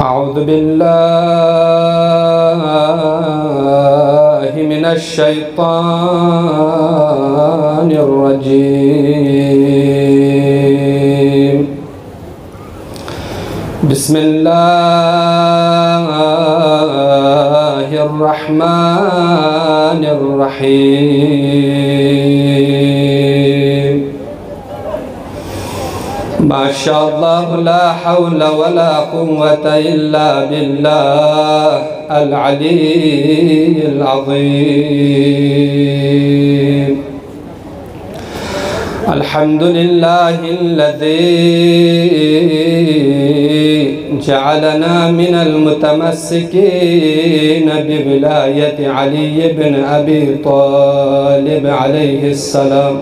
أعوذ بالله من الشيطان الرجيم. بسم الله الرحمن الرحيم. ما شاء الله لا حول ولا قوة إلا بالله العلي العظيم. الحمد لله الذي جعلنا من المتمسكين بولاية علي بن أبي طالب عليه السلام.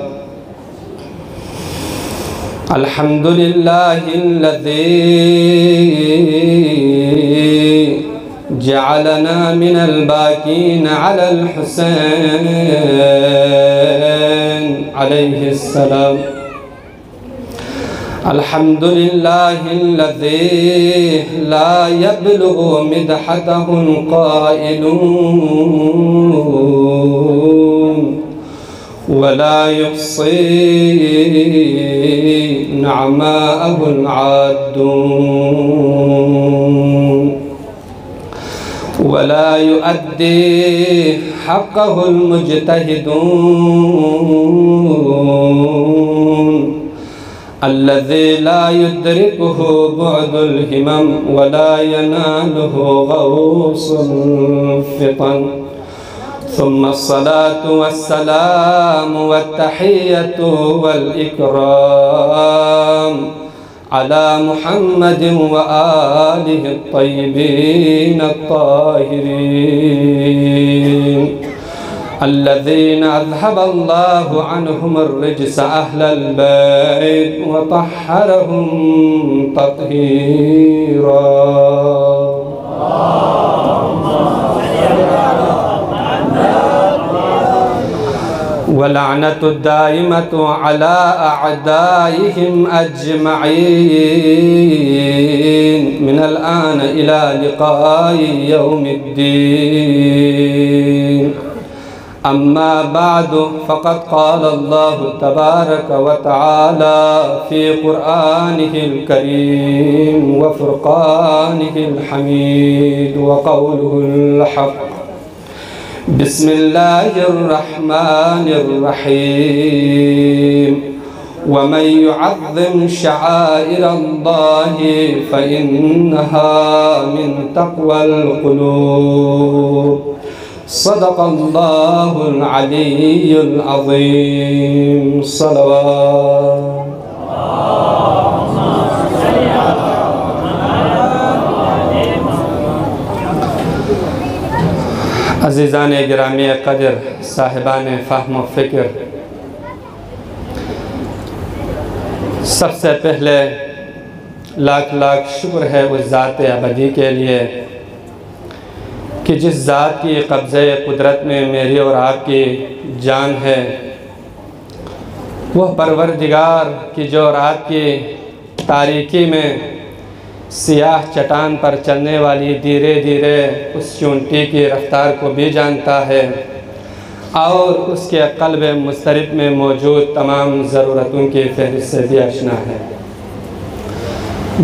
الحمد لله الذي جعلنا من الباكين على الحسين عليه السلام. الحمد لله الذي لا يبلغ مدحته القائلون ولا يحصي نعماءه العادون ولا يؤدي حقه المجتهدون الذي لا يدركه بعد الهمم ولا يناله غوص الفطن. ثم الصلاة والسلام والتحية والإكرام على محمد وآله الطيبين الطاهرين الذين أذهب الله عنهم الرجس أهل البيت وطهرهم تطهيرا. ولعنة الدائمة على أعدائهم أجمعين من الآن إلى لقاء يوم الدين. أما بعد فقد قال الله تبارك وتعالى في قرآنه الكريم وفرقانه الحميد وقوله الحق. بسم الله الرحمن الرحيم. ومن يعظم شعائر الله فإنها من تقوى القلوب. صدق الله العلي العظيم. صلوات. عزیزان گرامی قدر، صاحبان فہم و فکر، سب سے پہلے لاکھ لاکھ شکر ہے اس ذات ابدی کے لیے کہ جس ذات کی قبضہ قدرت میں میری اور آپ کی جان ہے، وہ پروردگار کی جو رات کی تاریکی میں سیاہ چٹان پر چلنے والی دھیرے دھیرے اس چونٹی کی رفتار کو بھی جانتا ہے اور اس کے قلب مضطرب میں موجود تمام ضرورتوں کی فہرست سے بھی آشنا ہے۔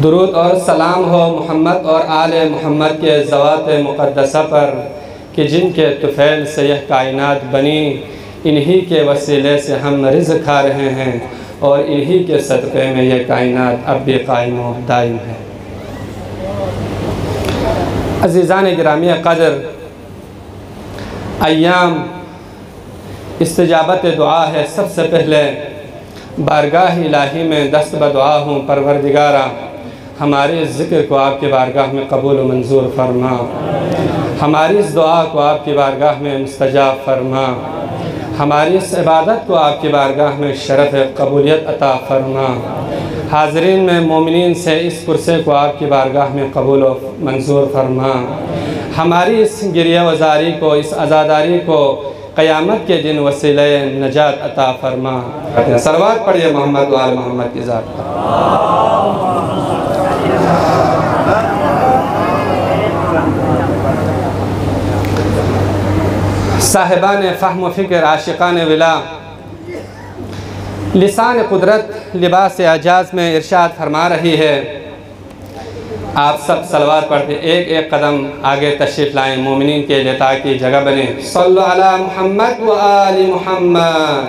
درود اور سلام ہو محمد اور آل محمد کے ذوات مقدسہ پر کہ جن کے طفیل سے یہ کائنات بنی، انہی کے وسیلے سے ہم رزق کھا رہے ہیں اور انہی کے صدقے میں یہ کائنات اب بھی قائم و دائم ہے۔ عزیزان گرامی قدر، ایام استجابت دعا ہے۔ سب سے پہلے بارگاہ الہی میں دست بدعا ہوں، پروردگارہ ہمارے اس ذکر کو آپ کی بارگاہ میں قبول و منظور فرما، ہماری اس دعا کو آپ کی بارگاہ میں مستجاب فرما، ہماری اس عبادت کو آپ کی بارگاہ میں شرف قبولیت عطا فرما۔ حاضرین میں مومنین سے اس پرسے کو آپ کی بارگاہ میں قبول و منظور فرما، ہماری اس گریہ وزاری کو، اس عزاداری کو قیامت کے دن وسیلہ نجات عطا فرما۔ صلوات پڑھیے محمد و آل محمد کی ذات پر۔ صاحبان فہم و فکر عاشقان ولا، لسان قدرت لباس اعجاز میں ارشاد فرما رہی ہے، آپ سب صلوات پڑھ کے ایک ایک قدم آگے تشریف لائیں مومنین کے لیے تاکہ جگہ بنے۔ صلو علی محمد و آل محمد۔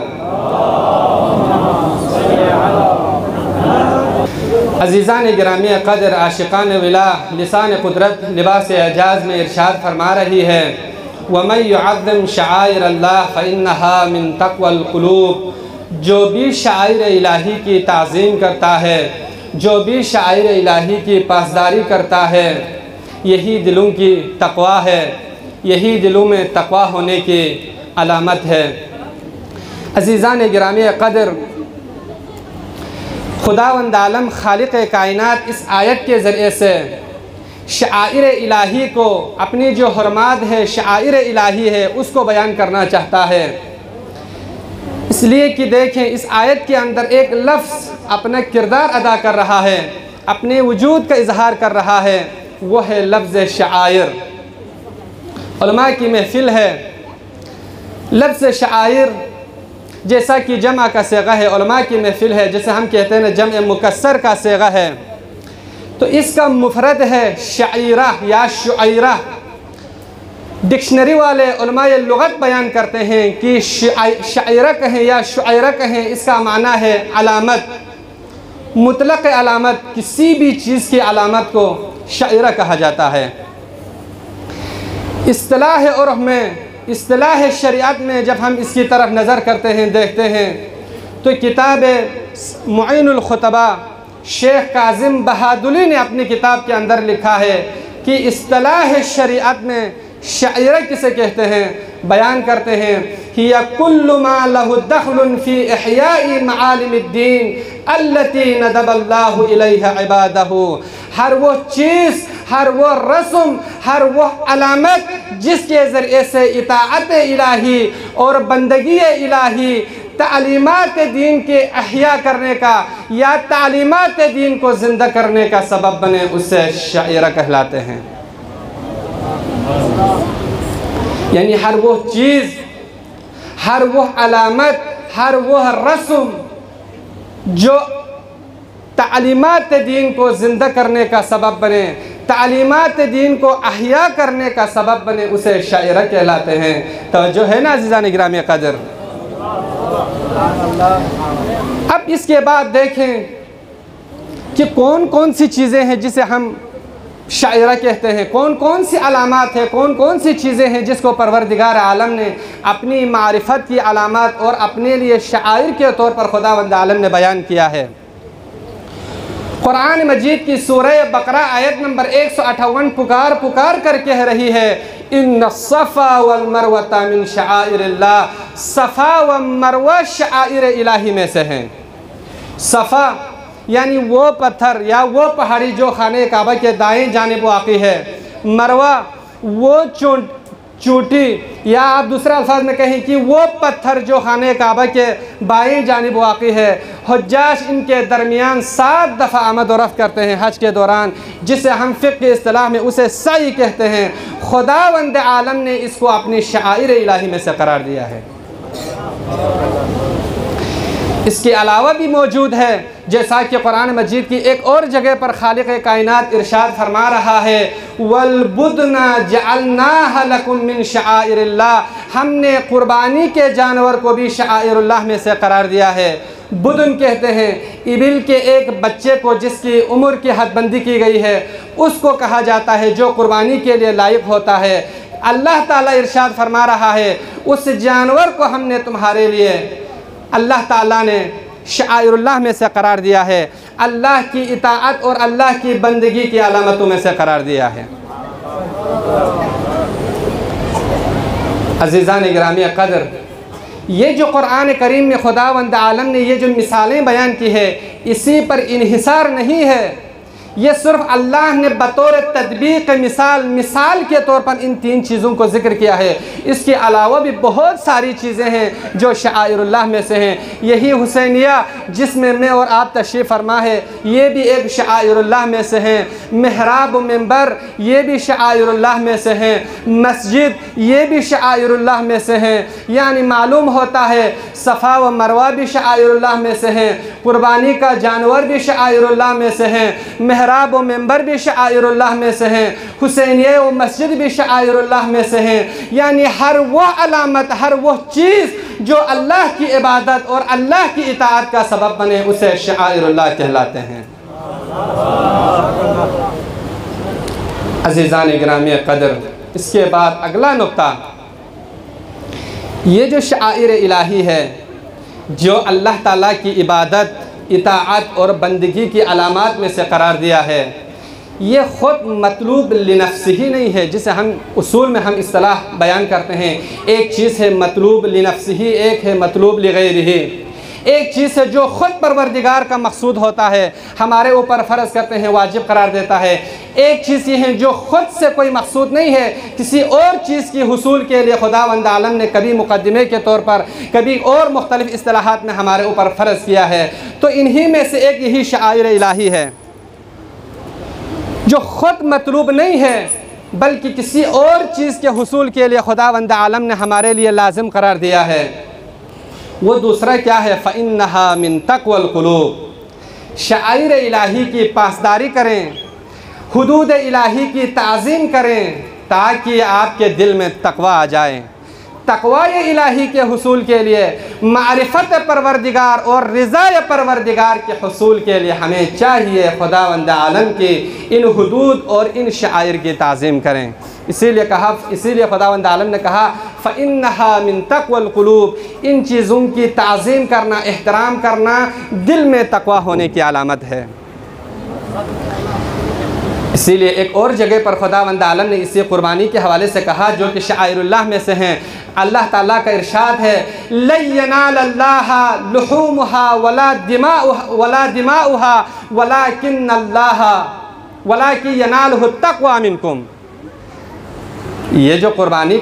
عزیزان گرامی قدر عاشقان ولا، لسان قدرت لباس اعجاز میں ارشاد فرما رہی ہے، وَمَن يُعَظِّمْ شَعَائِرَ اللَّهِ فَإِنَّهَا مِن تَقْوَى الْقُلُوبِ، جو بھی شعائر الہی کی تعظیم کرتا ہے، جو بھی شعائر الہی کی پاسداری کرتا ہے، یہی دلوں کی تقوی ہے، یہی دلوں میں تقوی ہونے کی علامت ہے۔ عزیزان گرامی قدر، خداوند عالم خالق کائنات اس آیت کے ذریعے سے شعائر الہی کو، اپنی جو حرمات ہے، شعائر الہی ہے، اس کو بیان کرنا چاہتا ہے۔ اس لیے کہ دیکھیں اس آیت کے اندر ایک لفظ اپنا کردار ادا کر رہا ہے، اپنے وجود کا اظہار کر رہا ہے، وہ ہے لفظ شعائر۔ علماء کی محفل ہے، لفظ شعائر جیسا کہ جمع کا صیغہ ہے، علماء کی محفل ہے جیسے ہم کہتے ہیں جمع مکسر کا صیغہ ہے، تو اس کا مفرد ہے شعیرہ یا شعیرہ۔ ڈکشنری والے علماء لغت بیان کرتے ہیں کہ شعیرہ کہیں یا شعیرہ کہیں، اس کا معنی ہے علامت، مطلق علامت، کسی بھی چیز کی علامت کو شعیرہ کہا جاتا ہے۔ اصطلاح عرف میں، اصطلاح شریعت میں جب ہم اس کی طرف نظر کرتے ہیں، دیکھتے ہیں، تو کتاب معین الخطبہ شیخ کاظم بہادلی نے اپنی کتاب کے اندر لکھا ہے کہ اصطلاح شریعت میں شعیرہ کسے کہتے ہیں، بیان کرتے ہیں ہی کل ما له دخل فی احیاء معالم الدین التي ندب اللہ الیہ عبادہ، ہر وہ چیز، ہر وہ رسم، ہر وہ علامت جس کے ذریعے سے اطاعت الہی اور بندگی الہی، تعلیمات دین کے احیاء کرنے کا یا تعلیمات دین کو زندہ کرنے کا سبب بنے، اس سے شعیرہ کہلاتے ہیں۔ یعنی ہر وہ چیز، ہر وہ علامت، ہر وہ رسم جو تعلیمات دین کو زندہ کرنے کا سبب بنے، تعلیمات دین کو احیاء کرنے کا سبب بنے، اسے شعیرہ کہلاتے ہیں۔ توجہ ہے نا عزیزان گرامی قدر؟ اب اس کے بعد دیکھیں کہ کون کون سی چیزیں ہیں جسے ہم شاعرہ کہتے ہیں، کون کون سی علامات ہیں، کون کون سی چیزیں ہیں جس کو پروردگار عالم نے اپنی معرفت کی علامات اور اپنے لیے شعائر کے طور پر خداوند عالم نے بیان کیا ہے۔ قرآن مجید کی سورہ بقرہ آیت نمبر 158 پکار کر کہہ رہی ہے، ان الصفا والمروۃ من شعائر اللہ، صفا و مروہ شعائر الہی میں سے ہیں۔ صفا یعنی وہ پتھر یا وہ پہاڑی جو خانہ کعبہ کے دائیں جانب واقع ہے، مروہ وہ چوٹی یا آپ دوسرے الفاظ میں کہیں کہ وہ پتھر جو خانہ کعبہ کے بائیں جانب واقع ہے۔ حجاج ان کے درمیان 7 دفعہ آمد و رفت کرتے ہیں حج کے دوران، جسے ہم فقہ اصطلاح میں اسے سعی کہتے ہیں۔ خداوند عالم نے اس کو اپنی شعائر الہی میں سے قرار دیا ہے۔ اس کے علاوہ بھی موجود ہے، جیسا کہ قرآن مجید کی ایک اور جگہ پر خالق کائنات ارشاد فرما رہا ہے، وَالْبُدْنَ جَعَلْنَاهَ لَكُم مِّن شَعَائِرِ اللَّهِ، ہم نے قربانی کے جانور کو بھی شعائر اللہ میں سے قرار دیا ہے۔ بدن کہتے ہیں ابل کے ایک بچے کو جس کی عمر کی حد بندی کی گئی ہے، اس کو کہا جاتا ہے جو قربانی کے لیے لائق ہوتا ہے۔ اللہ تعالیٰ ارشاد فرما رہا ہے، اس جانور کو ہم نے تمہارے لیے، اللہ تعالیٰ نے شعائر اللہ میں سے قرار دیا ہے، اللہ کی اطاعت اور اللہ کی بندگی کی علامتوں میں سے قرار دیا ہے۔ عزیزان گرامی قدر، یہ جو قرآن کریم میں خداوند عالم نے یہ جو مثالیں بیان کی ہے، اسی پر انحصار نہیں ہے، یہ صرف اللہ نے بطور تطبیق مثال کے طور پر ان 3 چیزوں کو ذکر کیا ہے۔ اس کے علاوہ بھی بہت ساری چیزیں ہیں جو شعائر اللہ میں سے ہیں۔ یہی حسینیہ جس میں میں اور آپ تشریف فرما ہے، یہ بھی ایک شعائر اللہ میں سے ہیں۔ محراب و منبر یہ بھی شعائر اللہ میں سے ہیں۔ مسجد یہ بھی شعائر اللہ میں سے ہیں۔ یعنی معلوم ہوتا ہے صفا و مروہ بھی شعائر اللہ میں سے ہیں، قربانی کا جانور بھی شعائر اللہ میں سے ہیں، محراب و منبر بھی شعائر اللہ میں سے ہیں، حسینیہ و مسجد بھی شعائر اللہ میں سے ہیں۔ یعنی ہر وہ علامت، ہر وہ چیز جو اللہ کی عبادت اور اللہ کی اطاعت کا سبب بنے، اسے شعائر اللہ کہلاتے ہیں۔ عزیزان گرامی قدر، اس کے بعد اگلا نقطہ، یہ جو شعائر الہی ہے، جو اللہ تعالیٰ کی عبادت، اطاعت اور بندگی کی علامات میں سے قرار دیا ہے، یہ خود مطلوب لنفسہ ہی نہیں ہے، جسے ہم اصول میں ہم اصطلاح بیان کرتے ہیں۔ ایک چیز ہے مطلوب لنفسہ، ایک ہے مطلوب لغیرہ۔ ایک چیز ہے جو خود پروردگار کا مقصود ہوتا ہے، ہمارے اوپر فرض کرتے ہیں، واجب قرار دیتا ہے۔ ایک چیز یہ ہے جو خود سے کوئی مقصود نہیں ہے، کسی اور چیز کی حصول کے لیے خداوند عالم نے کبھی مقدمے کے طور پر، کبھی اور مختلف اصطلاحات میں ہمارے اوپر فرض کیا ہے۔ تو انہی میں سے ایک یہی شعائر الہی ہے جو خود مطلوب نہیں ہے، بلکہ کسی اور چیز کے حصول کے لیے خداوند عالم نے ہمارے لیے لازم قرار دیا ہے۔ وہ دوسرا کیا ہے؟ فَإِنَّهَا مِن تَقْوَى الْقُلُوبِ۔ شعائر الہی کی پاسداری کریں، حدود الہی کی تعظیم کریں، تاکہ آپ کے دل میں تقوی آ جائے۔ تقوی الہی کے حصول کے لیے، معرفت پروردگار اور رضا پروردگار کے حصول کے لیے ہمیں چاہیے خداوند عالم کی ان حدود اور ان شعائر کی تعظیم کریں۔ اسی لیے خداوند عالم نے کہا فَإِنَّهَا مِن تَقْوَى الْقُلُوبِ، ان چیزوں کی تعظیم کرنا، احترام کرنا دل میں تقوی ہونے کی علامت ہے۔ اسی لیے ایک اور جگہ پر خداوند عالم نے اسی قربانی کے حوالے سے کہا جو کہ شعائر اللہ میں سے ہیں۔ اللہ تعالیٰ کا ارشاد ہے لَن يَنَالَ اللَّهَ لُحُومُهَا وَلَا دِمَاؤُهَا وَلَكِنَّ يَنَالُهُ التَّقْوَى مِنكُمْ۔ یہ جو قربانی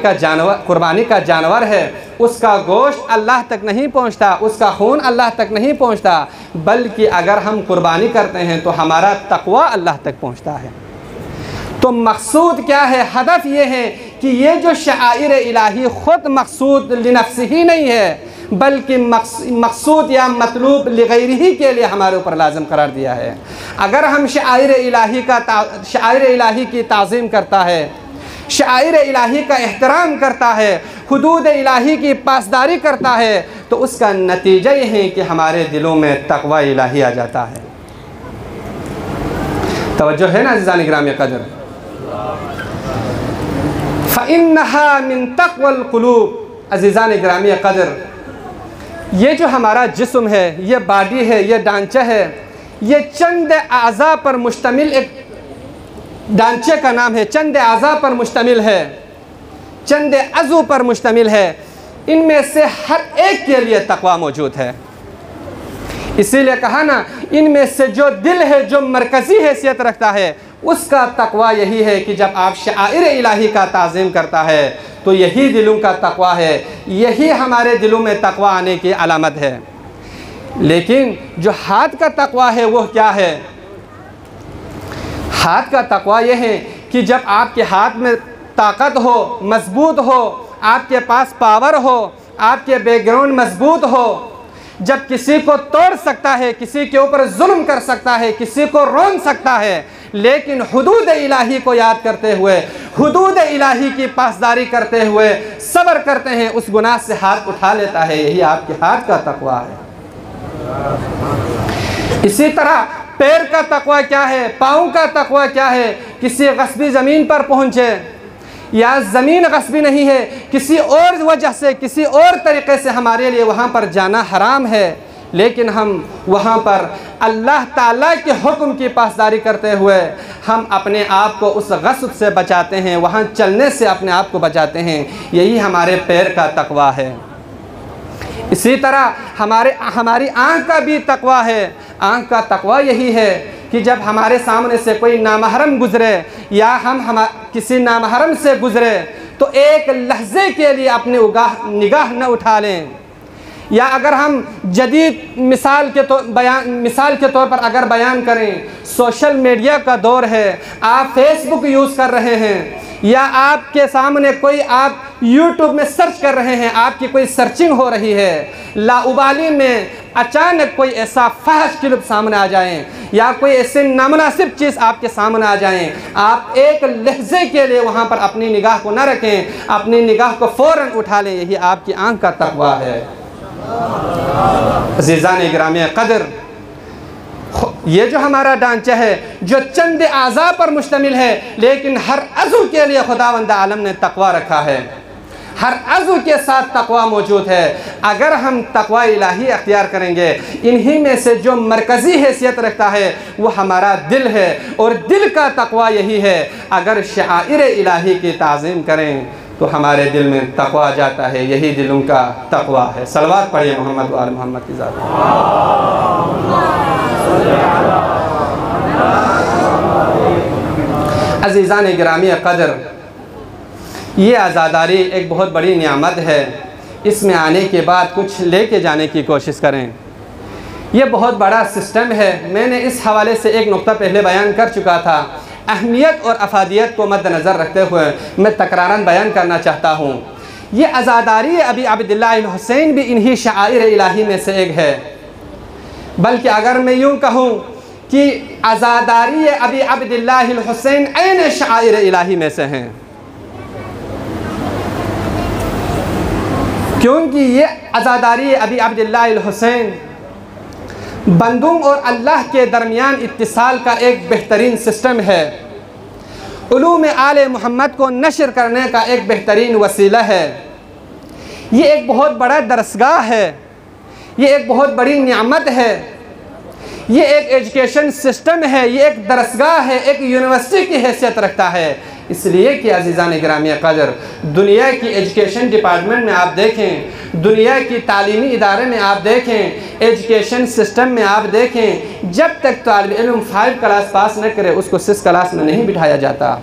کا جانور ہے، اس کا گوشت اللہ تک نہیں پہنچتا، اس کا خون اللہ تک نہیں پہنچتا، بلکہ اگر ہم قربانی کرتے ہیں تو ہمارا تقوی اللہ تک پہنچتا ہے۔ تو مقصود کیا ہے؟ ہدف یہ ہے کہ یہ جو شعائر الہی خود مقصود لنفسہ ہی نہیں ہے، بلکہ مقصود یا مطلوب لغیرہ کے لیے ہمارے اوپر لازم قرار دیا ہے۔ اگر ہم شعائر الہی کی تعظیم کرتا ہے، شعائر الہی کا احترام کرتا ہے، حدود الہی کی پاسداری کرتا ہے، تو اس کا نتیجہ یہ ہے کہ ہمارے دلوں میں تقوی الہی آ جاتا ہے۔ توجہ ہے نا عزیزان گرامی قدر؟ فَإِنَّهَا مِن تَقْوَى الْقُلُوبِ۔ عزیزان گرامی قدر، یہ جو ہمارا جسم ہے، یہ باڈی ہے، یہ ڈھانچہ ہے، یہ چند اعضاء پر مشتمل ایک ڈھانچے کا نام ہے، چند اعضاء پر مشتمل ہے، چند عضو پر مشتمل ہے۔ ان میں سے ہر ایک کے لیے تقوی موجود ہے۔ اسی لیے کہا نا، ان میں سے جو دل ہے، جو مرکزی حیثیت رکھتا ہے، اس کا تقوی یہی ہے کہ جب آپ شعائر الہی کا تعظیم کرتا ہے تو یہی دلوں کا تقوی ہے، یہی ہمارے دلوں میں تقوی آنے کی علامت ہے۔ لیکن جو ہاتھ کا تقوی ہے وہ کیا ہے؟ ہاتھ کا تقوی یہ ہے کہ جب آپ کے ہاتھ میں طاقت ہو، مضبوط ہو، آپ کے پاس پاور ہو، آپ کے بیک گراؤنڈ مضبوط ہو، جب کسی کو توڑ سکتا ہے، کسی کے اوپر ظلم کر سکتا ہے، کسی کو رون سکتا ہے، لیکن حدود الہی کو یاد کرتے ہوئے، حدود الہی کی پاسداری کرتے ہوئے صبر کرتے ہیں، اس گناہ سے ہاتھ اٹھا لیتا ہے، یہی آپ کے ہاتھ کا تقوی ہے۔ اسی طرح پیر کا تقوی کیا ہے؟ پاؤں کا تقوی کیا ہے؟ کسی غصبی زمین پر پہنچے یا زمین غصبی نہیں ہے، کسی اور وجہ سے، کسی اور طریقے سے ہمارے لیے وہاں پر جانا حرام ہے، لیکن ہم وہاں پر اللہ تعالیٰ کے حکم کی پاسداری کرتے ہوئے ہم اپنے آپ کو اس غصب سے بچاتے ہیں، وہاں چلنے سے اپنے آپ کو بچاتے ہیں، یہی ہمارے پیر کا تقوی ہے۔ اسی طرح ہماری آنکھ کا بھی تقوی ہے۔ آنکھ کا تقوی یہی ہے کہ جب ہمارے سامنے سے کوئی نامحرم گزرے یا ہم کسی نامحرم سے گزرے تو ایک لحظے کے لیے اپنی نگاہ نہ اٹھا لیں. یا اگر ہم جدید مثال کے طور پر اگر بیان کریں، سوشل میڈیا کا دور ہے، آپ فیس بک یوز کر رہے ہیں یا آپ کے سامنے کوئی آپ یوٹیوب میں سرچ کر رہے ہیں، آپ کی کوئی سرچنگ ہو رہی ہے، لاابالی میں اچانک کوئی ایسا فحش کلپ سامنے آ جائیں یا کوئی ایسے نامناسب چیز آپ کے سامنے آ جائیں، آپ ایک لحظے کے لیے وہاں پر اپنی نگاہ کو نہ رکھیں، اپنی نگاہ کو فوراً اٹھا لیں. یہی آپ کی آنکھ کا تقویٰ ہے. عزیزان گرامی قدر، یہ جو ہمارا ڈھانچہ ہے جو چند اعضاء پر مشتمل ہے، لیکن ہر عضو کے لیے خداوند عالم نے تقویٰ رکھا ہے. ہر عضو کے ساتھ تقویٰ موجود ہے. اگر ہم تقویٰ الہی اختیار کریں گے، انہی میں سے جو مرکزی حیثیت رکھتا ہے وہ ہمارا دل ہے، اور دل کا تقویٰ یہی ہے. اگر شعائر الہی کی تعظیم کریں تو ہمارے دل میں تقویٰ آ جاتا ہے. یہی دلوں کا تقویٰ ہے. صلوات پڑھیے محمد و آل محمد کی ذات. عزیزان گرامی قدر، یہ عزاداری ایک بہت بڑی نعمت ہے. اس میں آنے کے بعد کچھ لے کے جانے کی کوشش کریں. یہ بہت بڑا سسٹم ہے. میں نے اس حوالے سے ایک نقطہ پہلے بیان کر چکا تھا. اہمیت اور افادیت کو مد نظر رکھتے ہوئے میں تکراراً بیان کرنا چاہتا ہوں. یہ عزاداری ابی عبداللہ الحسین بھی انہی شعائر الہی میں سے ایک ہے. بلکہ اگر میں یوں کہوں کہ عزاداری ابی عبداللہ الحسین عین شعائر الہی میں سے ہیں، کیونکہ یہ عزاداری ابی عبداللہ الحسین بندوں اور اللہ کے درمیان اتصال کا ایک بہترین سسٹم ہے. علوم آل محمد کو نشر کرنے کا ایک بہترین وسیلہ ہے. یہ ایک بہت بڑا درسگاہ ہے. یہ ایک بہت بڑی نعمت ہے. یہ ایک ایجوکیشن سسٹم ہے. یہ ایک درسگاہ ہے. ایک یونیورسٹی کی حیثیت رکھتا ہے. اس لیے کہ عزیزان گرامی قدر، دنیا کی ایجوکیشن ڈپارٹمنٹ میں آپ دیکھیں، دنیا کی تعلیمی ادارے میں آپ دیکھیں، ایجوکیشن سسٹم میں آپ دیکھیں، جب تک طالب علم 5 کلاس پاس نہ کرے اس کو 6 کلاس میں نہیں بٹھایا جاتا.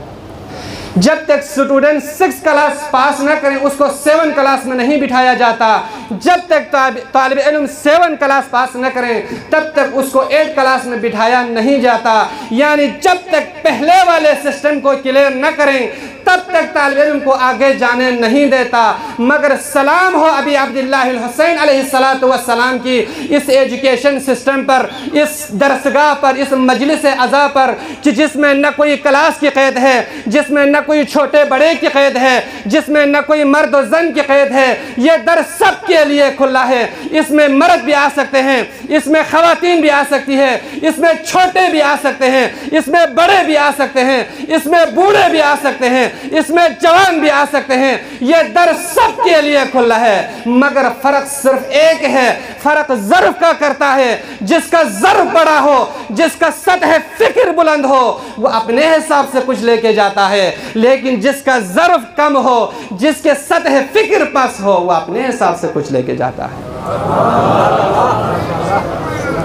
جب تک سٹوڈنٹ 6 کلاس پاس نہ کریں اس کو 7 کلاس میں نہیں بٹھایا جاتا. جب تک طالب علم 7 کلاس پاس نہ کریں تب تک اس کو 8 کلاس میں بٹھایا نہیں جاتا. یعنی جب تک پہلے والے سسٹم کو کلیئر نہ کریں تب تک طالب علم کو آگے جانے نہیں دیتا. مگر سلام ہو ابی عبداللہ الحسین علیہ السلام کی اس ایجوکیشن سسٹم پر، اس درسگاہ پر، اس مجلس عزا پر، کہ جس میں نہ کوئی کلاس کی قید ہے، جس میں نہ کوئی چھوٹے بڑے کی قید ہے، جس میں نہ کوئی مرد و زن کی قید ہے. یہ در سب کے لیے کھلا ہے. اس میں مرد بھی آ سکتے ہیں، اس میں خواتین بھی آ سکتی ہے، اس میں چھوٹے بھی آ سکتے ہیں، اس میں بڑے بھی آ سکتے ہیں، اس میں بوڑھے بھی آ سکتے ہیں، اس میں جوان بھی آ سکتے ہیں. یہ در سب کے لیے کھلا ہے. مگر فرق صرف ایک ہے. فرق ظرف کا کرتا ہے. جس کا ظرف بڑا ہو، جس کا سطح فکر بلند ہو، وہ اپنے حساب سے کچھ لے کے جاتا ہے. لیکن جس کا ظرف کم ہو، جس کے سطح فکر پس ہو، وہ اپنے حساب سے کچھ لے کے جاتا ہے.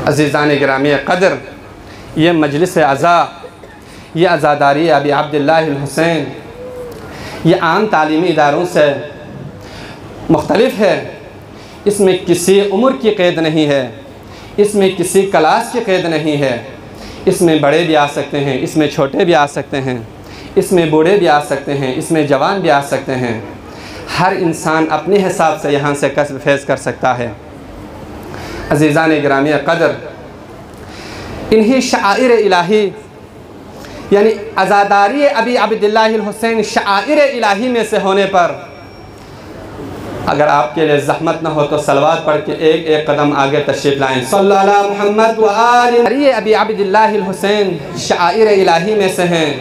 عزیزان گرامی قدر، یہ مجلس عزا، یہ عزاداری ابی عبداللہ الحسین، یہ عام تعلیمی اداروں سے مختلف ہے. اس میں کسی عمر کی قید نہیں ہے، اس میں کسی کلاس کی قید نہیں ہے. اس میں بڑے بھی آ سکتے ہیں، اس میں چھوٹے بھی آ سکتے ہیں، اس میں بوڑھے بھی آ سکتے ہیں، اس میں جوان بھی آ سکتے ہیں. ہر انسان اپنے حساب سے یہاں سے کسب فیض کر سکتا ہے. عزیزان گرامی قدر، انہی شعائر الہی یعنی عزاداری ابی عبداللہ الحسین شعائر الہی میں سے ہونے پر اگر آپ کے لیے زحمت نہ ہو تو صلوات پڑھ کے ایک ایک قدم آگے تشریف لائیں. صلی اللہ علی محمد و آل. یہ ابی عبداللہ الحسین شعائر الہی میں سے ہیں.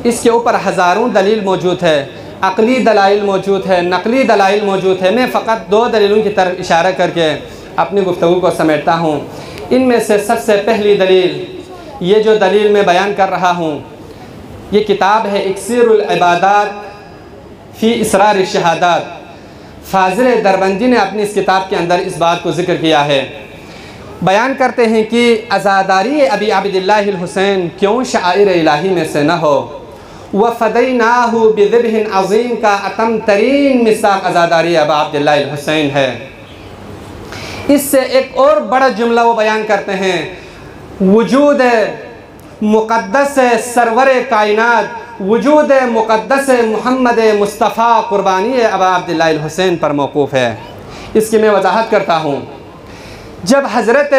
اس کے اوپر ہزاروں دلیل موجود ہے. عقلی دلائل موجود ہے، نقلی دلائل موجود ہے. میں فقط 2 دلیلوں کی طرف اشارہ کر کے اپنی گفتگو کو سمیٹتا ہوں. ان میں سے سب سے پہلی دلیل، یہ جو دلیل میں بیان کر رہا ہوں، یہ کتاب ہے اکسیر العبادات فی اسرار الشہادات. فاضل دربندی نے اپنی اس کتاب کے اندر اس بات کو ذکر کیا ہے. بیان کرتے ہیں کہ عزاداری ابی عبداللہ الحسین کیوں شعائر الہی میں سے نہ ہو؟ وَفَدَيْنَاهُ بِذِبْحٍ عظیم کا اتم ترین مصداق عزاداری ابا عبداللہ الحسین ہے۔ اس سے ایک اور بڑا جملہ وہ بیان کرتے ہیں، وجود مقدس سرور کائنات، وجود مقدس محمد مصطفیٰ قربانی ابا عبداللہ الحسین پر موقوف ہے۔ اس کی میں وضاحت کرتا ہوں۔ جب حضرت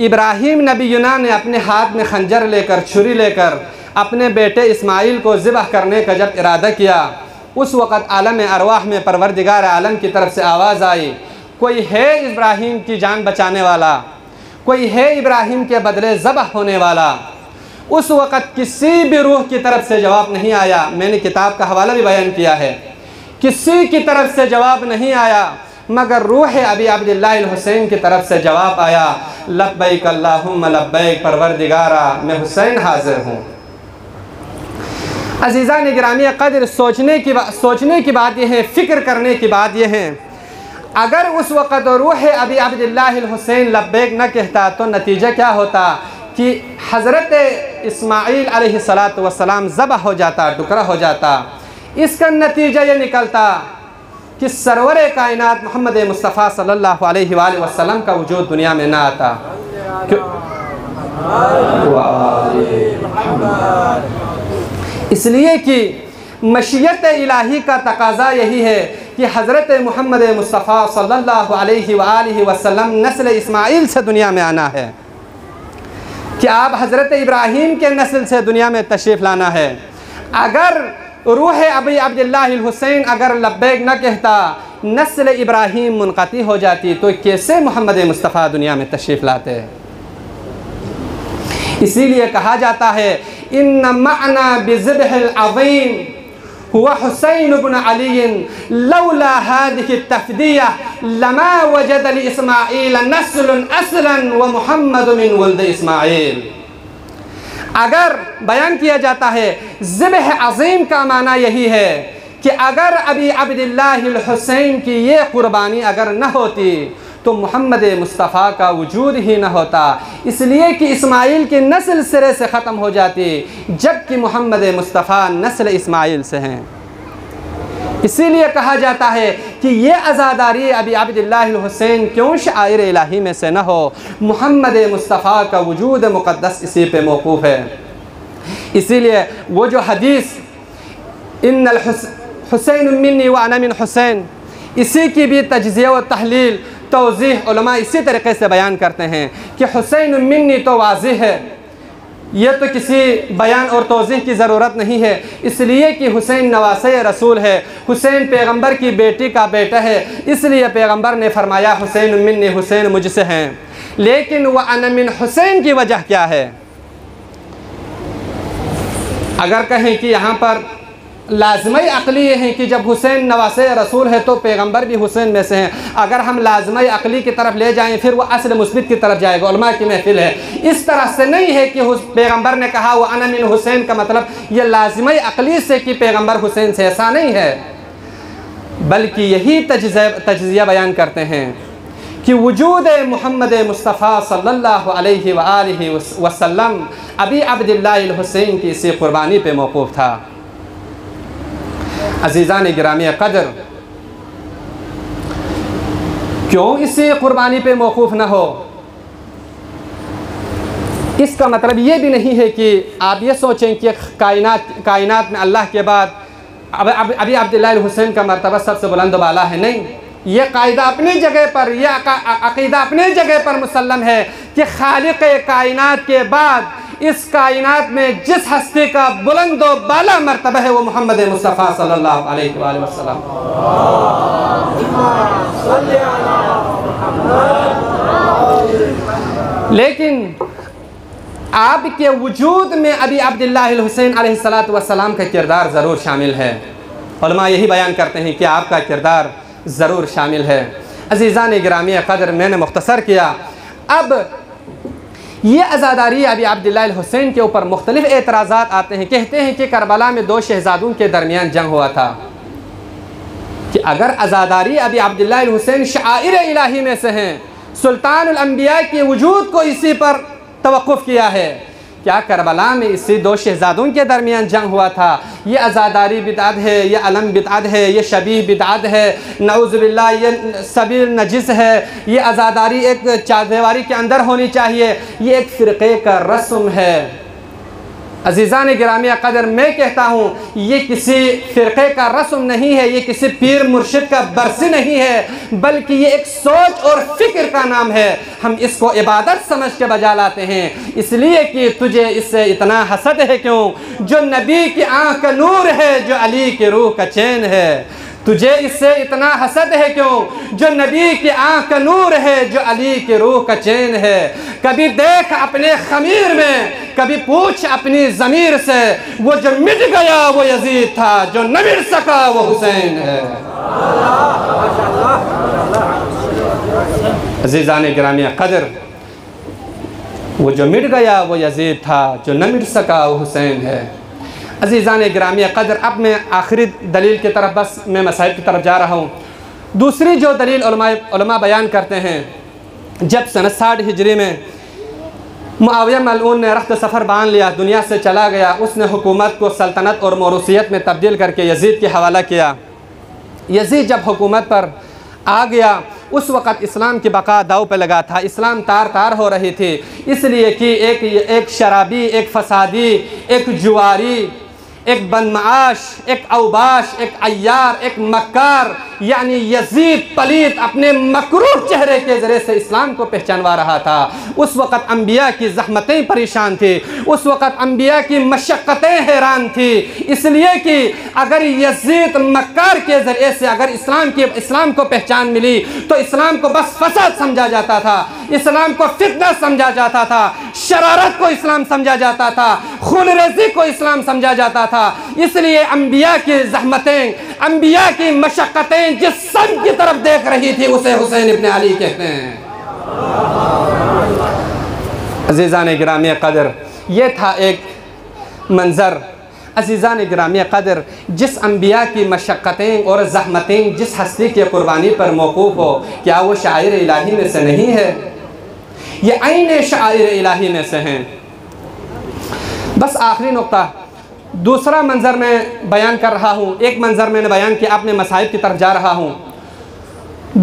ابراہیم نبینا نے اپنے ہاتھ میں خنجر لے کر، چھری لے کر اپنے بیٹے اسماعیل کو ذبح کرنے کا جب ارادہ کیا، اس وقت عالم ارواح میں پروردگار عالم کی طرف سے آواز آئی، کوئی ہے ابراہیم کی جان بچانے والا، کوئی ہے ابراہیم کے بدلے ذبح ہونے والا؟ اس وقت کسی بھی روح کی طرف سے جواب نہیں آیا۔ میں نے کتاب کا حوالہ بھی بیان کیا ہے، کسی کی طرف سے جواب نہیں آیا مگر روح ابی عبداللہ الحسین کی طرف سے جواب آیا، لبیک اللہم لبیک، پروردگارا میں حسین حاضر ہوں۔ عزیزان گرامی قدر، سوچنے کی بات یہ ہے، فکر کرنے کی بات یہ ہے، اگر اس وقت روح ابی عبداللہ الحسین لبیک نہ کہتا تو نتیجہ کیا ہوتا کہ حضرت اسماعیل علیہ السلام ذبح ہو جاتا، ٹکڑا ہو جاتا۔ اس کا نتیجہ یہ نکلتا کہ سرور کائنات محمد مصطفیٰ صلی اللہ علیہ وآلہ وسلم کا وجود دنیا میں نہ آتا۔ اس لیے کہ مشیت الہی کا تقاضا یہی ہے کہ حضرت محمد مصطفیٰ صلی اللہ علیہ وآلہ وسلم نسل اسماعیل سے دنیا میں آنا ہے، کہ آپ حضرت ابراہیم کے نسل سے دنیا میں تشریف لانا ہے۔ اگر روح ابی عبداللہ الحسین اگر لبیک نہ کہتا، نسل ابراہیم منقطع ہو جاتی، تو کیسے محمد مصطفیٰ دنیا میں تشریف لاتے؟ اسی لیے کہا جاتا ہے، ان معنی بذبح العظیم هو حسین بن علی لولا هذه التفدیہ لما وجد لاسماعیل نسل اصلا ومحمد من ولد اسماعیل۔ اگر بیان کیا جاتا ہے ذبح عظیم کا معنی یہی ہے کہ اگر ابی عبداللہ الحسین کی یہ قربانی اگر نہ ہوتی تو محمد مصطفیٰ کا وجود ہی نہ ہوتا، اس لیے کہ اسماعیل کی نسل سرے سے ختم ہو جاتی، جبکہ محمد مصطفیٰ نسل اسماعیل سے ہیں۔ اسی لیے کہا جاتا ہے کہ یہ عزاداری ابی عبداللہ الحسین کیوں شعائر الہی میں سے نہ ہو؟ محمد مصطفیٰ کا وجود مقدس اسی پہ موقوف ہے۔ اسی لیے وہ جو حدیث ان الحسین منی وانا من حسین، اسی کی بھی تجزیہ و تحلیل توضیح علماء اسی طریقے سے بیان کرتے ہیں کہ حسین منی تو واضح ہے، یہ تو کسی بیان اور توضیح کی ضرورت نہیں ہے، اس لیے کہ حسین نواسۂ رسول ہے، حسین پیغمبر کی بیٹی کا بیٹا ہے، اس لیے پیغمبر نے فرمایا حسین منی، حسین مجھ سے ہیں۔ لیکن وَأَنَا مِنْ حسین کی وجہ کیا ہے؟ اگر کہیں کہ یہاں پر لازمہ عقلی یہ ہے کہ جب حسین نواسۂ رسول ہے تو پیغمبر بھی حسین میں سے ہیں، اگر ہم لازمہ عقلی کی طرف لے جائیں پھر وہ اصل مثبت کی طرف جائے گا، علماء کی محفل ہے۔ اس طرح سے نہیں ہے کہ پیغمبر نے کہا وَأَنَا مِنْ حسین کا مطلب یہ لازمہ عقلی سے کہ پیغمبر حسین سے، ایسا نہیں ہے، بلکہ یہی تجزیہ بیان کرتے ہیں کہ وجود محمد مصطفیٰ صلی اللہ علیہ وآلہ وسلم ابی عبداللہ الحسین کی اسی قربانی پہ موقوف تھا۔ عزیزان گرامی قدر، کیوں اسی قربانی پہ موقوف نہ ہو؟ اس کا مطلب یہ بھی نہیں ہے کہ آپ یہ سوچیں کہ کائنات میں اللہ کے بعد ابی عبداللہ الحسین کا مرتبہ سب سے بلند و بالا ہے، نہیں۔ یہ قاعدہ اپنی جگہ پر، یہ عقیدہ اپنی جگہ پر مسلم ہے کہ خالق کائنات کے بعد اس کائنات میں جس ہستی کا بلند و بالا مرتبہ ہے وہ محمد مصطفیٰ صلی اللہ علیہ وآلہ وسلم۔ لیکن آپ کے وجود میں ابی عبداللہ الحسین علیہ السلام کا کردار ضرور شامل ہے۔ علماء یہی بیان کرتے ہیں کہ آپ کا کردار ضرور شامل ہے۔ عزیزان گرامی قدر، میں نے مختصر کیا۔ اب یہ عزاداری ابی عبداللہ الحسین کے اوپر مختلف اعتراضات آتے ہیں۔ کہتے ہیں کہ کربلا میں دو شہزادوں کے درمیان جنگ ہوا تھا، کہ اگر عزاداری ابی عبداللہ الحسین شعائر الہی میں سے ہیں سلطان الانبیاء کے وجود کو اسی پر توقف کیا ہے۔ کیا کربلا میں اسی دو شہزادوں کے درمیان جنگ ہوا تھا؟ یہ عزاداری بدعت ہے، یہ علم بدعت ہے، یہ شبیہ بدعت ہے، نعوذ باللہ یہ سبیل نجس ہے، یہ عزاداری ایک چادیواری کے اندر ہونی چاہیے، یہ ایک فرقے کا رسم ہے۔ عزیزان گرامی قدر، میں کہتا ہوں یہ کسی فرقے کا رسم نہیں ہے، یہ کسی پیر مرشد کا برسی نہیں ہے، بلکہ یہ ایک سوچ اور فکر کا نام ہے۔ ہم اس کو عبادت سمجھ کے بجا لاتے ہیں، اس لیے کہ تجھے اس سے اتنا حسد ہے کیوں؟ جو نبی کی آنکھ کا نور ہے، جو علی کی روح کا چین ہے۔ تجھے اس سے اتنا حسد ہے کیوں؟ جو نبی کی آنکھ کا نور ہے، جو علی کی روح کا چین ہے۔ کبھی دیکھ اپنے خمیر میں، کبھی پوچھ اپنی ضمیر سے، وہ جو مٹ گیا وہ یزید تھا، جو نہ مٹ سکا وہ حسین ہے۔ عزیزان گرامی قدر، وہ جو مٹ گیا وہ یزید تھا، جو نہ مٹ سکا وہ حسین ہے۔ عزیزان گرامی قدر، اب میں آخری دلیل کی طرف، بس میں مسائل کی طرف جا رہا ہوں۔ دوسری جو دلیل علماء بیان کرتے ہیں، جب سنہ 60 ہجری میں معاویہ ملعون نے رخت سفر باندھ لیا، دنیا سے چلا گیا، اس نے حکومت کو سلطنت اور موروثیت میں تبدیل کر کے یزید کے حوالہ کیا۔ یزید جب حکومت پر آ گیا، اس وقت اسلام کی بقا داؤ پہ لگا تھا، اسلام تار تار ہو رہی تھی، اس لیے کہ ایک شرابی، ایک فسادی، ایک جواری، ایک بدمعاش، ایک اوباش، ایک عیار، ایک مکار، یعنی یزید پلیت اپنے مکروہ چہرے کے ذریعے سے اسلام کو پہچانوا رہا تھا۔ اس وقت انبیاء کی زحمتیں پریشان تھی، اس وقت انبیاء کی مشقتیں حیران تھی، اس لیے کہ اگر یزید مکار کے ذریعے سے اگر اسلام کو پہچان ملی تو اسلام کو بس فساد سمجھا جاتا تھا، اسلام کو فتنہ سمجھا جاتا تھا، شرارت کو اسلام سمجھا جاتا تھا، خون ریزی کو اسلام سمجھا جاتا تھا۔ اس لیے انبیاء کی زحمتیں، انبیاء کی مشقتیں جس سمت کی طرف دیکھ رہی تھی اسے حسین ابن علی کہتے ہیں۔ عزیزان گرامی قدر، یہ تھا ایک منظر۔ عزیزان گرامی قدر، جس انبیاء کی مشقتیں اور زحمتیں جس ہستی کے قربانی پر موقوف ہو، کیا وہ شاعر الہی میں سے نہیں ہے؟ یہ عین شاعر الہی میں سے ہیں۔ بس آخری نقطہ، دوسرا منظر میں بیان کر رہا ہوں، ایک منظر میں نے بیان کیا، اپنے مسائل کی طرف جا رہا ہوں۔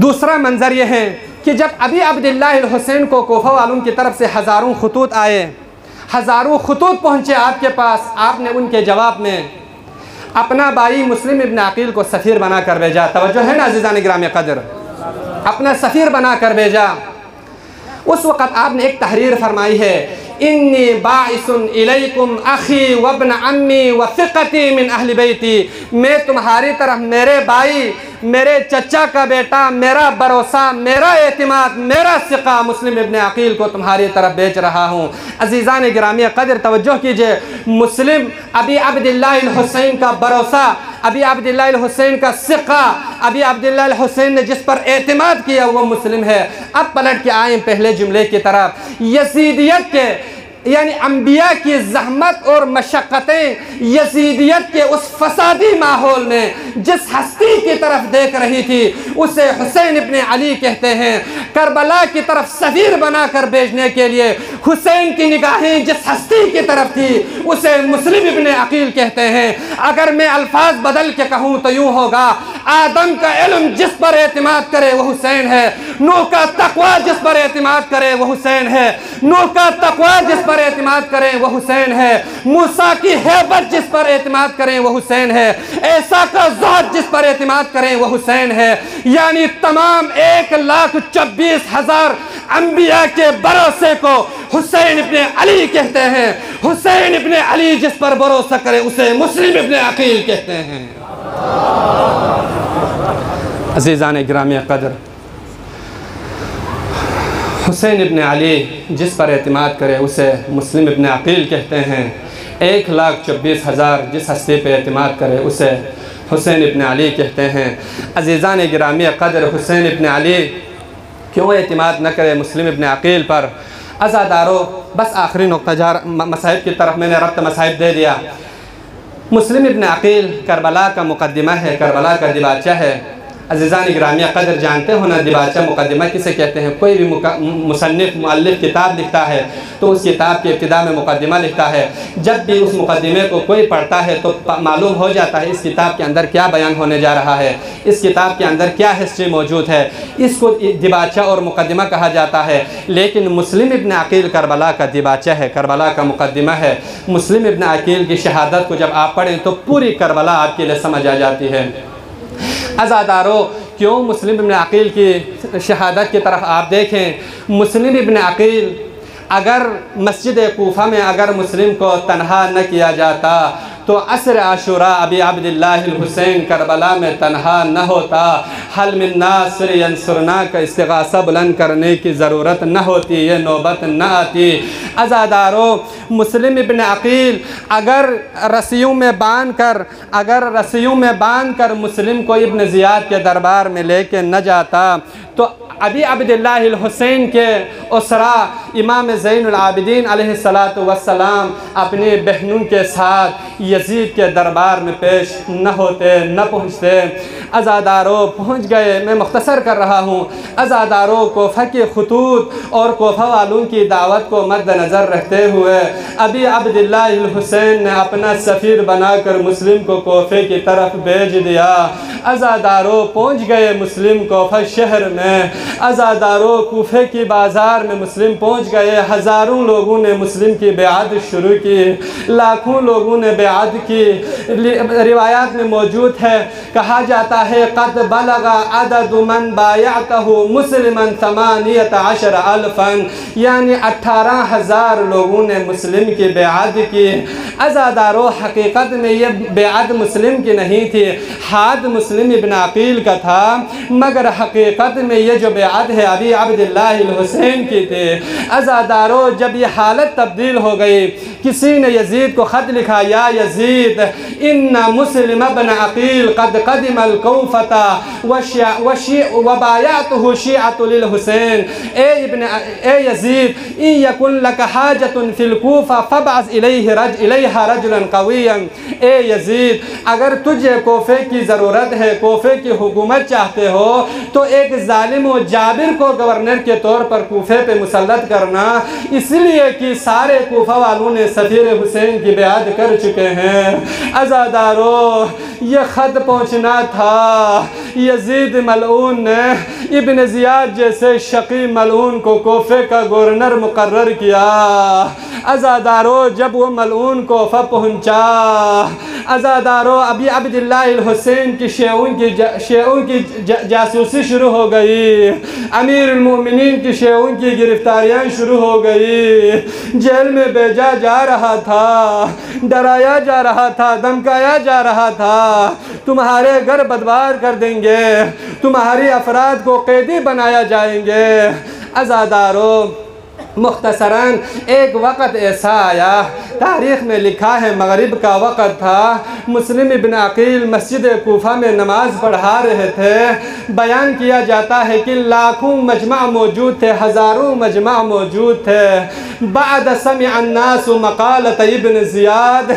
دوسرا منظر یہ ہے کہ جب ابی عبداللہ الحسین کو کوفہ والوں کی طرف سے ہزاروں خطوط آئے، ہزاروں خطوط پہنچے آپ کے پاس، آپ نے ان کے جواب میں اپنا بھائی مسلم ابن عقیل کو سفیر بنا کر بھیجا۔ توجہ ہے نا عزیزان گرامی قدر، اپنا سفیر بنا کر بھیجا۔ اس وقت آپ نے ایک تحریر فرمائی ہے، انی باعث الیکم اخی وابن عمی وثقتی من اہل بیتی، میں تمہاری طرف میرے بھائی، میرے چچا کا بیٹا، میرا بھروسہ، میرا اعتماد، میرا ثقہ مسلم ابن عقیل کو تمہاری طرف بیچ رہا ہوں۔ عزیزان گرامی قدر توجہ کیجئے، مسلم ابی عبداللہ الحسین کا بھروسہ، ابی عبداللہ الحسین کا ثقہ، ابی عبداللہ الحسین نے جس پر اعتماد کیا وہ مسلم ہے۔ اب پلٹ کے آئیں پہلے جملے کی طرف، یزیدیت کے یعنی انبیاء کی زحمت اور مشقتیں یزیدیت کے اس فسادی ماحول میں جس ہستی کی طرف دیکھ رہی تھی اسے حسین ابن علی کہتے ہیں۔ کربلا کی طرف سفیر بنا کر بھیجنے کے لیے حسین کی نگاہیں جس ہستی کی طرف تھی اسے مسلم ابن عقیل کہتے ہیں۔ اگر میں الفاظ بدل کے کہوں تو یوں ہوگا، آدم کا علم جس پر اعتماد کرے وہ حسین ہے، نوح کا تقوی جس پر اعتماد کرے وہ حسین ہے، نوح کا تقوی جس پر اعتماد کریں وہ حسین ہے، موسیٰ کی ہیبت جس پر اعتماد کریں وہ حسین ہے، عیسیٰ کا ذات جس پر اعتماد کریں وہ حسین ہے۔ یعنی تمام 1,24,000 انبیاء کے بھروسے کو حسین ابن علی کہتے ہیں۔ حسین ابن علی جس پر بھروسہ کرے اسے مسلم ابن عقیل کہتے ہیں۔ عزیزان گرامی قدر، حسین ابن علی جس پر اعتماد کرے اسے مسلم ابن عقیل کہتے ہیں۔ 1,24,000 جس ہستی پہ اعتماد کرے اسے حسین ابن علی کہتے ہیں۔ عزیزان گرامی قدر، حسین ابن علی کیوں اعتماد نہ کرے مسلم ابن عقیل پر؟ عزادارو، بس آخری نقطہ مسائل کی طرف میں نے ربط مسائل دے دیا۔ مسلم ابن عقیل کربلا کا مقدمہ ہے، کربلا کا دباچہ ہے۔ عزیزان گرامیہ قدر جانتے ہو نا دیباچہ مقدمہ کسے کہتے ہیں؟ کوئی بھی مصنف مؤلف کتاب لکھتا ہے تو اس کتاب کی ابتدا میں مقدمہ لکھتا ہے. جب بھی اس مقدمے کو کوئی پڑھتا ہے تو معلوم ہو جاتا ہے اس کتاب کے اندر کیا بیان ہونے جا رہا ہے، اس کتاب کے اندر کیا ہسٹری موجود ہے. اس کو دیباچہ اور مقدمہ کہا جاتا ہے. لیکن مسلم ابن عقیل کربلا کا دیباچہ ہے، کربلا کا مقدمہ ہے. مسلم ابن عقیل کی شہادت کو جب آپ پڑھیں تو پوری کربلا آپ کے لیے سمجھ آ جاتی ہے. عزادارو کیوں مسلم ابن عقیل کی شہادت کی طرف آپ دیکھیں. مسلم ابن عقیل اگر مسجد کوفہ میں اگر مسلم کو تنہا نہ کیا جاتا تو عصر عاشوراء ابی عبداللہ الحسین کربلا میں تنہا نہ ہوتا. حل من ناصر ینصرنا کا استغاثہ بلند کرنے کی ضرورت نہ ہوتی، یہ نوبت نہ آتی. عزادارو مسلم ابن عقیل اگر رسیوں میں باندھ کر مسلم کو ابن زیاد کے دربار میں لے کے نہ جاتا تو ابی عبداللہ الحسین کے اسرا امام زین العابدین علیہ السلام اپنی بہنوں کے ساتھ یزید کے دربار میں پیش نہ ہوتے، نہ پہنچتے. عزادارو پہنچ گئے. میں مختصر کر رہا ہوں. عزادارو کوفہ کے خطوط اور کوفہ والوں کی دعوت کو مد نظر رکھتے ہوئے ابی عبداللہ الحسین نے اپنا سفیر بنا کر مسلم کو کوفے کی طرف بھیج دیا. عزادارو پہنچ گئے مسلم کوفہ شہر میں. عزادارو کوفے کی بازار میں مسلم پہنچ گئے. ہزاروں لوگوں نے مسلم کی بیعت شروع کی، لاکھوں لوگوں نے بیعت کی. روایات میں موجود ہے، کہا جاتا ہے قد بلغ عدد من بایعتہ مسلما 18,000 یعنی 18,000 لوگوں نے مسلم کی بیعت کی. عزادارو حقیقت میں یہ بیعت مسلم کی نہیں تھی، ہاتھ مسلم ابن عقیل کا تھا، مگر حقیقت میں یہ جو بیعت ہے ابی عبداللہ الحسین کی تھی. عزادارو جب یہ حالت تبدیل ہو گئی، کسی نے یزید کو خط لکھا، یا یزید ان مسلم ابن عقیل قد قدم الکوفۃ وبایعتہ شیعۃ للحسین. اے یزید ان یکن لک حاجۃ فی الکوفہ فابعث الیہا رجلا قویا. اے یزید اگر تجھے کوفے کی ضرورت ہے، کوفے کی حکومت چاہتے ہو تو ایک ظالم و جابر کو گورنر کے طور پر کوفے پہ مسلط کرنا، اس لیے کہ سارے کوفہ والوں نے سفیر حسین کی بیعت کر چکے ہیں. عزادارو یہ خط پہنچنا تھا. یزید ملعون نے ابن زیاد جیسے شقی ملعون کو کوفے کا گورنر مقرر کیا. عزادارو جب وہ ملعون کوفہ پہنچا، عزادارو ابی عبداللہ الحسین کی شیعوں کی جاسوسی شروع ہو گئی. امیر المومنین کی شیعوں کی گرفتاریاں شروع ہو گئی. جیل میں بھیجا جا رہا تھا، ڈرایا جا رہا تھا، دھمکایا جا رہا تھا. تمہارے گھر بدبار کر دیں گے، تمہاری افراد کو قیدی بنایا جائیں گے. عزادارو مختصراً ایک وقت ایسا آیا، تاریخ میں لکھا ہے مغرب کا وقت تھا، مسلم ابن عقیل مسجد کوفہ میں نماز پڑھا رہے تھے. بیان کیا جاتا ہے کہ لاکھوں مجمع موجود تھے، ہزاروں مجمع موجود تھے. بعد سمع الناس مقالۃ ابن زیاد،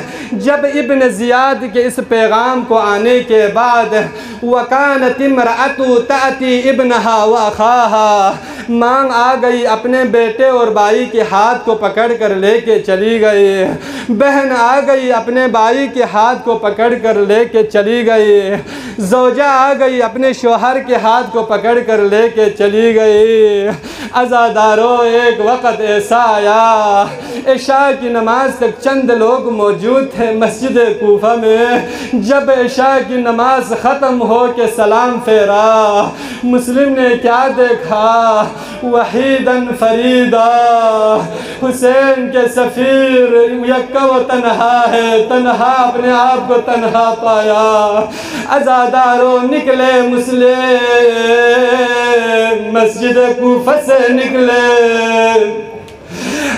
جب ابن زیاد کے اس پیغام کو آنے کے بعد وَكَانَتِ امْرَأَتُ تَأْتِي ابْنَهَا وَأَخَاهَا، مانگ آ گئی، اپنے بیٹے اور بھائی کے ہاتھ کو پکڑ کر لے کے چلی گئی. بہن آ گئی، اپنے بھائی کے ہاتھ کو پکڑ کر لے کے چلی گئی. زوجہ آ گئی، اپنے شوہر کے ہاتھ کو پکڑ کر لے کے چلی گئی. عزادارو ایک وقت ایسا آیا، عشاء کی نماز تک چند لوگ موجود تھے مسجد کوفہ میں. جب عشاء کی نماز ختم ہو کے سلام پھیرا، مسلم نے کیا دیکھا؟ وحیداً فریدا، حسین کے سفیر یکا و تنہا ہے، تنہا اپنے آپ کو تنہا پایا. عزادارو نکلے مسلم مسجد کوفہ سے نکلے.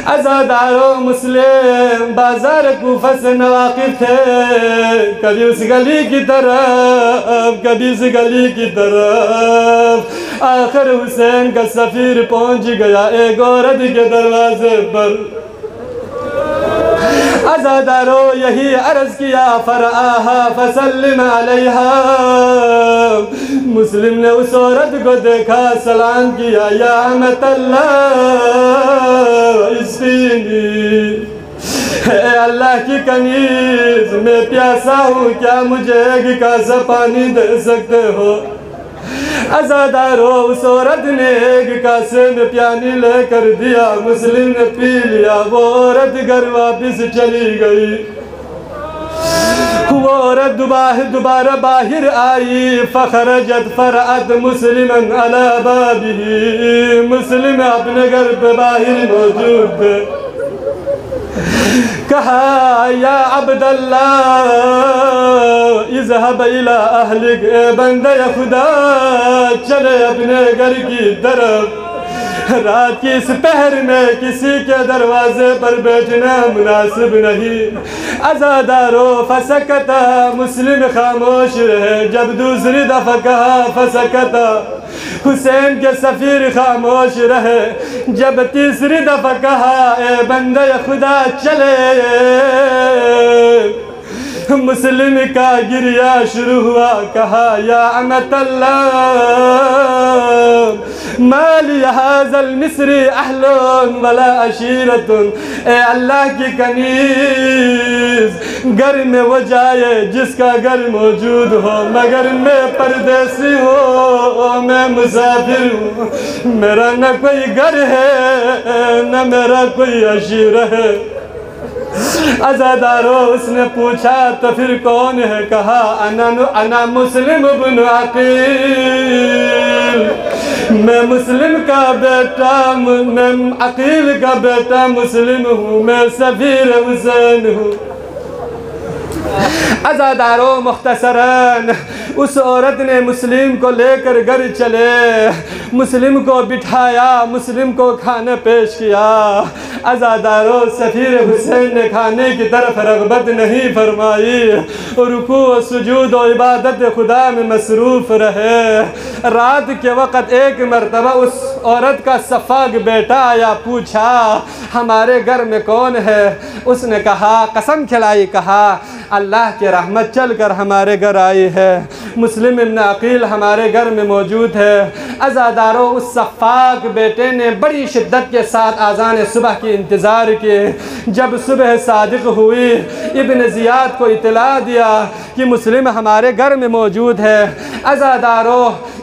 عزادارو مسلم بازار کوفہ سے نواقف تھے، کبھی اس گلی کی طرف، کبھی اس گلی کی طرف. آخر حسین کا سفیر پہنچ گیا ایک عورت کے دروازے پر. عزادارو یہی عرض کیا فرآہا فسلم علیہا، مسلم نے اس عورت کو دیکھا سلام کیا یا امت اللہ اسقینی، اے اللہ کی کنیز میں پیاسا ہوں، کیا مجھے ایک کاسہ پانی دے سکتے ہو؟ عزادارو اس عورت نے ایک کاسے میں پانی لے کر دیا، مسلم نے پی لیا، وہ عورت گھر واپس چلی گئی۔ وہ عورت دوبارہ باہر آئی، فخرجت فرأت مسلما علی بابہ، مسلم اپنے گھر پہ باہر موجود تھے۔ کہا یا عبداللہ اذهب الى اہلک، اے بندہ خدا چلے اپنے گھر کی طرف، رات کی اس پہر میں کسی کے دروازے پر بیٹھنا مناسب نہیں۔ عزادارو فسکتا، مسلم خاموش رہے، جب دوسری دفعہ کہا فسکتا، حسین کے سفیر خاموش رہے، جب تیسری دفعہ کہا اے بندہ خدا چلے، مسلم کا گریہ شروع ہوا، کہا یا امت اللہ ما لی ھذا المصر اہل ولا عشیرت، اے اللہ کی کنیز گھر میں وہ جائے جس کا گھر موجود ہو، مگر میں پردیسی ہوں، میں مسافر ہوں، میرا نہ کوئی گھر ہے نہ میرا کوئی عشیرہ ہے۔ عزادارو اس نے پوچھا تو پھر کون ہے؟ کہا انا مسلم بن عقیل، میں مسلم کا بیٹا، میں عقیل کا بیٹا مسلم ہوں، میں سفیر حسین ہوں۔ عزادارو مختصراً اس عورت نے مسلم کو لے کر گھر چلے، مسلم کو بٹھایا، مسلم کو کھانا پیش کیا۔ عزادارو سفیر حسین نے کھانے کی طرف رغبت نہیں فرمائی، رکوع و سجود و عبادت خدا میں مصروف رہے۔ رات کے وقت ایک مرتبہ اس عورت کا صفاق بیٹا آیا، پوچھا ہمارے گھر میں کون ہے؟ اس نے کہا، قسم کھلائی، کہا اللہ کی رحمت چل کر ہمارے گھر آئی ہے، مسلم ابن عقیل ہمارے گھر میں موجود ہے۔ عزادارو اس صفاق بیٹے نے بڑی شدت کے ساتھ آذان صبح کی انتظار کی۔ جب صبح صادق ہوئی، ابن زیاد کو اطلاع دیا کہ مسلم ہمارے گھر میں موجود ہے۔ عزادارو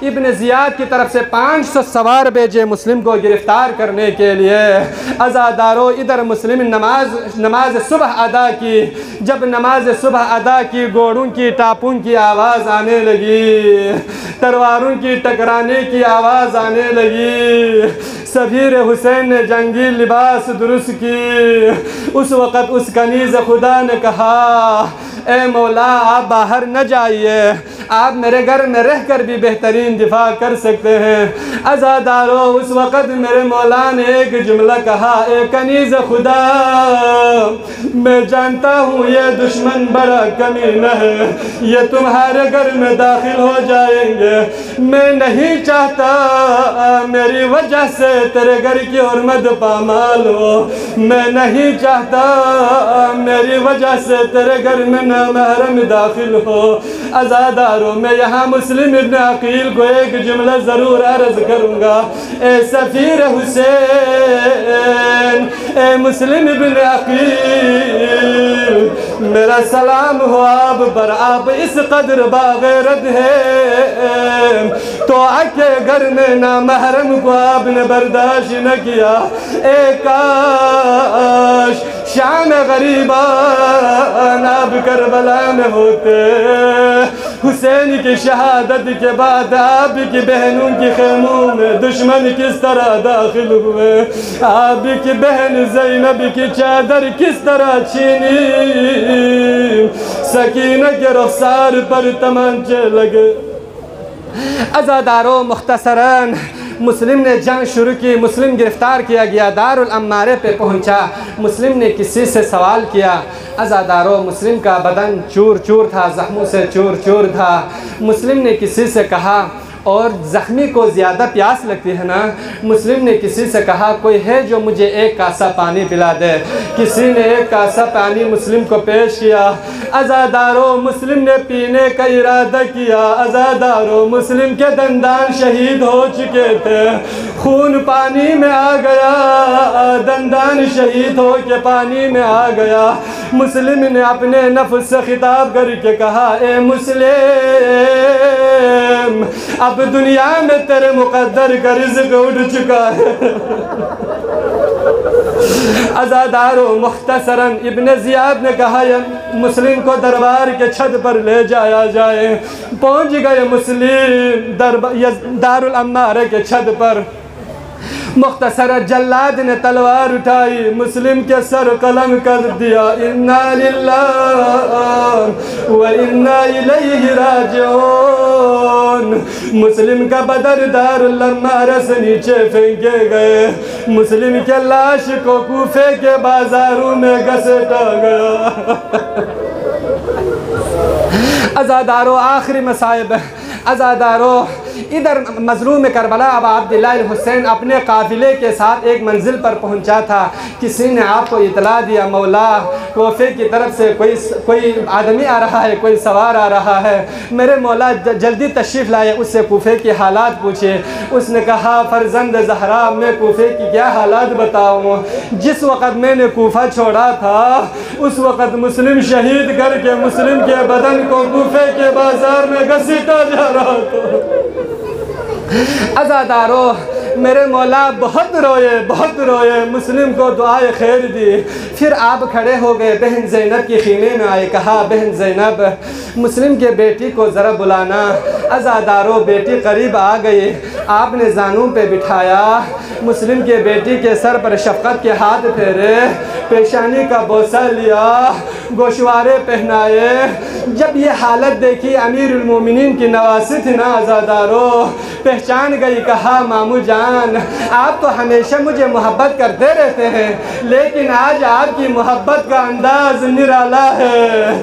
ابن زیاد کی طرف سے 500 سوار بھیجے مسلم کو گرفتار کرنے کے لیے۔ عزادارو ادھر مسلم نماز صبح ادا کی، جب نماز صبح ادا کی، گھوڑوں کی ٹاپوں کی آواز آنے لگی، تلواروں کی ٹکرانے کی آواز آنے لگی۔ سفیر حسین نے جنگی لباس درست کی۔ اس وقت اس کنیز خدا نے کہا اے مولا آپ باہر نہ جائیے، آپ میرے گھر میں رہ کر بھی بہترین دفاع کر سکتے ہیں۔ عزادارو اس وقت میرے مولا نے ایک جملہ کہا، اے کنیز خدا میں جانتا ہوں یہ دشمن بڑا کمینہ ہے، یہ تمہارے گھر میں داخل ہو جائیں گے، میں نہیں چاہتا میری وجہ سے تیرے گھر کی حرمت پامال ہو، میں نہیں چاہتا میری وجہ سے تیرے گھر میں نامحرم داخل ہو۔ عزادارو میں یہاں مسلم ابن عقیل کو ایک جملہ ضرور عرض کروں گا، اے سفیر حسین، اے مسلم ابن عقیل، میرا سلام ہو آپ پر، آپ اس قدر باغیرت ہے تو آکے گھر میں نامحرم کو آپ نے برداشت نہ کیا۔ اے کاش شام غریبان آپ کربلا میں ہوتے، حسین کی شہادت کے بعد آپ کی بہنوں کی خیموں میں دشمن کس طرح داخل ہوئے، آپ کی بہن زینب کی چادر کس طرح چھینی، سکینہ کے رخسار پر تمانچے لگے۔ عزادارو مختصراً مسلم نے جنگ شروع کی، مسلم گرفتار کیا گیا، دار الامارے پہ پہنچا، مسلم نے کسی سے سوال کیا۔ عزادارو مسلم کا بدن چور چور تھا، زخموں سے چور چور تھا۔ مسلم نے کسی سے کہا اور زخمی کو زیادہ پیاس لگتی ہے نا، مسلم نے کسی سے کہا کوئی ہے جو مجھے ایک کاسہ پانی پلا دے، کسی نے ایک کاسہ پانی مسلم کو پیش کیا، عزاداروں مسلم نے پینے کا ارادہ کیا، عزاداروں مسلم کے دندان شہید ہو چکے تھے، خون پانی میں آ گیا، دندان شہید ہو کے پانی میں آ گیا۔ مسلم نے اپنے نفس سے خطاب کر کے کہا اے مسلم، اب دنیا میں تیرے مقدر کا رزق اٹھ چکا ہے۔ عزاداروں مختصراً ابن زیاد نے کہا مسلم کو دربار کے چھت پر لے جایا جائے۔ پہنچ گئے مسلم دار الامارہ کے چھت پر، مختصر جلاد نے تلوار اٹھائی، مسلم کے سر قلم کر دیا، انا للہ و انا الیہ راجعون۔ مسلم کا بدن دار الامارہ سے نیچے پھینکے گئے، مسلم کے لاش کو کوفے کے بازاروں میں گھسیٹا گیا۔ عزاداروں آخری مصائب، عزاداروں ادھر مظلوم کربلا ابا عبداللہ الحسین اپنے قافلے کے ساتھ ایک منزل پر پہنچا تھا، کسی نے آپ کو اطلاع دیا مولا کوفے کی طرف سے کوئی آدمی آ رہا ہے، کوئی سوار آ رہا ہے، میرے مولا جلدی تشریف لائے، اس سے کوفے کی حالات پوچھے۔ اس نے کہا فرزند زہرا میں کوفے کی کیا حالات بتاؤں، جس وقت میں نے کوفہ چھوڑا تھا اس وقت مسلم شہید کر کے مسلم کے بدن کو کوفے کے بازار میں گھسیٹا جا رہا تھا۔ عزاداروں میرے مولا بہت روئے، مسلم کو دعائے خیر دی، پھر آپ کھڑے ہو گئے، بہن زینب کی خیمے میں آئے، کہا بہن زینب مسلم کے بیٹی کو ذرا بلانا۔ عزاداروں بیٹی قریب آ گئی، آپ نے زانوں پہ بٹھایا، مسلم کے بیٹی کے سر پر شفقت کے ہاتھ پھیرے، پیشانی کا بوسہ لیا، گوشوارے پہنائے۔ جب یہ حالت دیکھی امیر المومنین کی نواسی تھی نا عزاداروں، پہچان گئی، کہا مامو جان آپ تو ہمیشہ مجھے محبت کرتے رہتے ہیں، لیکن آج آپ کی محبت کا انداز نرالا ہے،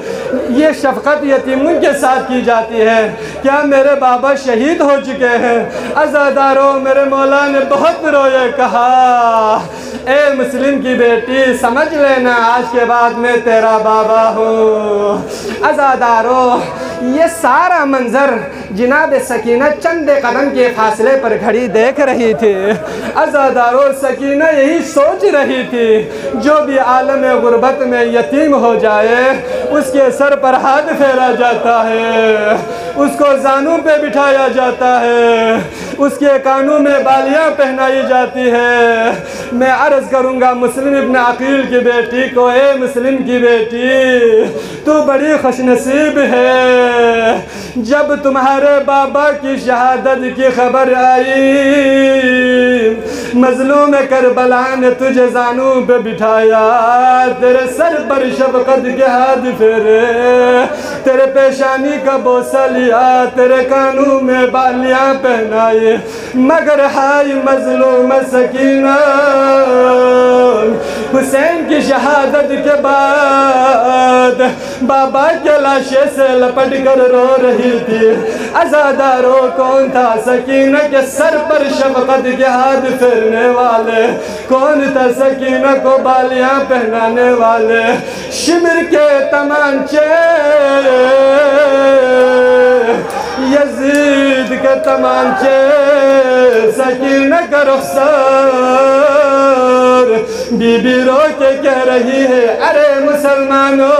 یہ شفقت یتیموں کے ساتھ کی جاتی ہے، کیا میرے بابا شہید ہو چکے ہیں؟ عزاداروں میرے مولا نے بہت روئے، کہا اے مسلم کی بیٹی سمجھ لینا آج کے بعد میں تیرا بابا ہوں۔ عزاداروں یہ سارا منظر جناب سکینہ چند قدم کے فاصلے پر کھڑی دیکھ رہی تھی۔ عزاداروں سکینہ یہی سوچ رہی تھی جو بھی عالم غربت میں یتیم ہو جائے اس کے سر پر ہاتھ پھیرا جاتا ہے، اس کو زانوں پہ بٹھایا جاتا ہے، اس کے کانوں میں بالیاں پہنائی جاتی ہے۔ میں عرض کروں گا مسلم ابن عقیل کی بیٹی کو، اے مسلم کی بیٹی تو بڑی خوش نصیب ہے، جب تمہارے بابا کی شہادت کی خبر آئی، مظلوم کربلا نے تجھے زانوں پہ بٹھایا، تیرے سر پر شفقت کے ہاتھ پھیرے، تیرے پیشانی کا بوسہ لیا، تیرے کانوں میں بالیاں پہنائے، مگر ہائی مظلوم سکینہ حسین کی شہادت کے بعد بابا کے لاشے سے لپٹ کر رو رہی تھی۔ عزاداروں کون تھا سکینہ کے سر پر شفقت کے ہاتھ پھیرنے والے، کون تھا سکینہ کو بالیاں پہنانے والے؟ شمر کے تمانچے، یزید کے تمانچے، سکینہ کا رخسار، بی بی رو کے کہہ رہی ہے ارے مسلمانوں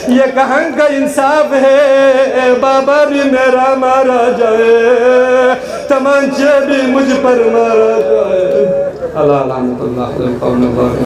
یہ کہاں کا انصاف ہے، بابا بھی میرا مارا جائے، تمانچے بھی مجھ پر مارا جائے۔ اللہ لعنت اللہ علی القوم الظالمین۔